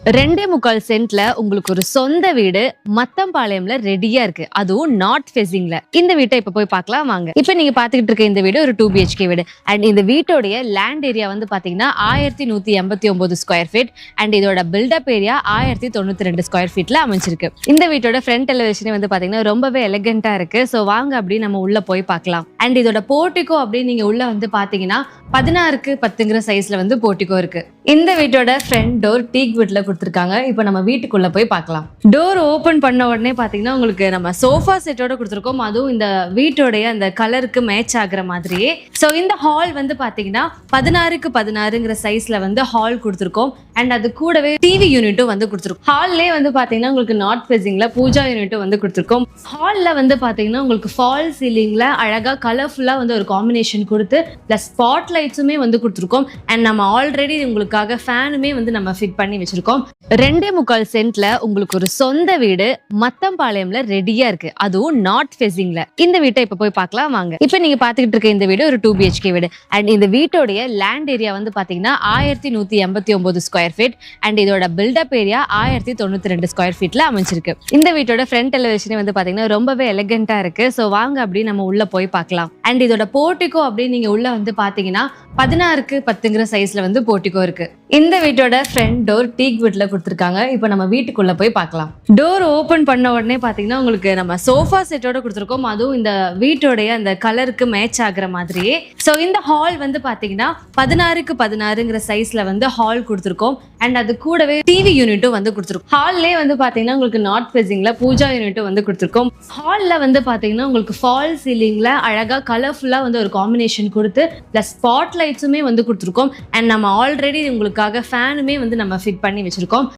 2.25 சென்ட்ல உங்களுக்கு ஒரு சொந்த வீடு மத்தம்பாளையம்ல ரெடியா இருக்கு. அதுவும் நார்த் ஃபேசிங்ல. இந்த வீட்டை இப்ப போய் பார்க்கலாம் வாங்க. இப்ப நீங்க பாத்துக்கிட்டு இருக்க இந்த வீடு ஒரு 2 BHK வீடு. அண்ட் இந்த வீட்டோடைய லேண்ட் ஏரியா வந்து பாத்தீங்கன்னா 1189 ஸ்கொயர் ஃபீட் அண்ட் இதோட பில்டப் ஏரியா 1092 ஸ்கொயர் ஃபீட்ல அமைஞ்சிருக்கு. இந்த வீட்டோட ஃப்ரண்ட் எலிவேஷனே வந்து பாத்தீங்கன்னா ரொம்பவே எலிகென்ட்டா இருக்கு. சோ வாங்க அப்படி நம்ம உள்ள போய் பார்க்கலாம். அண்ட் இதோட போர்ட்டிகோ அப்படி நீங்க உள்ள வந்து பாத்தீங்கன்னா 16க்கு 10ங்கிற சைஸ்ல வந்து போர்ட்டிகோ இருக்கு. இந்த வீட்டோட ஃப்ரண்ட் டோர் டீக் வுட்ல கொடுத்துருக்காங்க. இப்போ நம்ம வீட்டுக்குள்ள போய் பார்க்கலாம். டோர் ஓபன் பண்ண உடனே பாத்தீங்கன்னா உங்களுக்கு நம்ம சோஃபா செட்டோட கொடுத்துருக்கோம். அதுவும் இந்த வீட்டோடைய அந்த கலருக்கு மேட்ச் ஆகுற மாதிரியே. ஸோ இந்த ஹால் வந்து பாத்தீங்கன்னா 16க்கு 16ங்கிற சைஸ்ல வந்து ஹால் கொடுத்துருக்கோம். அண்ட் அது கூடவே டிவி யூனிட்டும் வந்து கொடுத்துருக்கோம். ஹால்லே வந்து பாத்தீங்கன்னா உங்களுக்கு நார்த் ஃபேசிங்ல பூஜா யூனிட்டும் வந்து கொடுத்துருக்கோம். ஹால்ல வந்து பாத்தீங்கன்னா உங்களுக்கு ஃபால் சீலிங்ல அழகா கலர்ஃபுல்லா வந்து ஒரு காம்பினேஷன் கொடுத்து பிளஸ் ஸ்பாட் லைட்ஸுமே வந்து கொடுத்துருக்கோம். அண்ட் நம்ம ஆல்ரெடி உங்களுக்காக ஃபேனுமே வந்து நம்ம ஃபிட் பண்ணி வச்சிருக்கோம். 2.25 சென்ட்ல உங்களுக்கு ஒரு சொந்த வீடு மத்தம்பாளையம்ல ரெடியா இருக்கு. அதுவும் நார்த் ஃபேசிங்ல. இந்த வீட்டை இப்ப போய் பார்க்கலாம் வாங்க. இப்ப நீங்க பாத்துக்கிட்டு இருக்க இந்த வீடு ஒரு 2 BHK வீடு. அண்ட் இந்த வீட்டோடைய லேண்ட் ஏரியா வந்து பாத்தீங்கன்னா 1189 ஸ்கொயர் ஃபீட் அண்ட் இதோட பில்டப் ஏரியா 1092 ஸ்கொயர் ஃபீட்ல அமைஞ்சிருக்கு. இந்த வீட்டோட ஃப்ரண்ட் எலிவேஷனே வந்து பாத்தீங்கன்னா ரொம்பவே எலிகென்ட்டா இருக்கு. சோ வாங்க அப்படி நம்ம உள்ள போய் பார்க்கலாம். அண்ட் இதோட போர்ட்டிகோ அப்படி நீங்க உள்ள வந்து பாத்தீங்கன்னா 16க்கு 10ங்கிற சைஸ்ல வந்து போர்ட்டிகோ இருக்கு. இந்த வீட்டோட ஃப்ரண்ட் டோர் டீக் வுட்ல கொடுத்துருக்காங்க. இப்போ நம்ம வீட்டுக்குள்ள போய் பார்க்கலாம். டோர் ஓபன் பண்ண உடனே பாத்தீங்கன்னா உங்களுக்கு நம்ம சோஃபா செட்டோட கொடுத்துருக்கோம். அதுவும் இந்த வீட்டோடைய அந்த கலருக்கு மேட்ச் ஆகுற மாதிரியே. ஸோ இந்த ஹால் வந்து பாத்தீங்கன்னா 16க்கு 16ங்கிற சைஸ்ல வந்து ஹால் கொடுத்துருக்கோம். அண்ட் அது கூடவே டிவி யூனிட்டும் வந்து கொடுத்துருக்கோம். ஹால்லே வந்து பாத்தீங்கன்னா உங்களுக்கு நார்த் ஃபேசிங்ல பூஜா யூனிட்டும் வந்து கொடுத்துருக்கோம். ஹால்ல வந்து பாத்தீங்கன்னா உங்களுக்கு ஃபால் சீலிங்ல அழகா கலர்ஃபுல்லா வந்து ஒரு காம்பினேஷன் கொடுத்து பிளஸ் ஸ்பாட் லைட்ஸுமே வந்து கொடுத்துருக்கோம். அண்ட் நம்ம ஆல்ரெடி உங்களுக்காக ஃபேனுமே வந்து நம்ம ஃபிட் பண்ணி வச்சிருக்கோம்.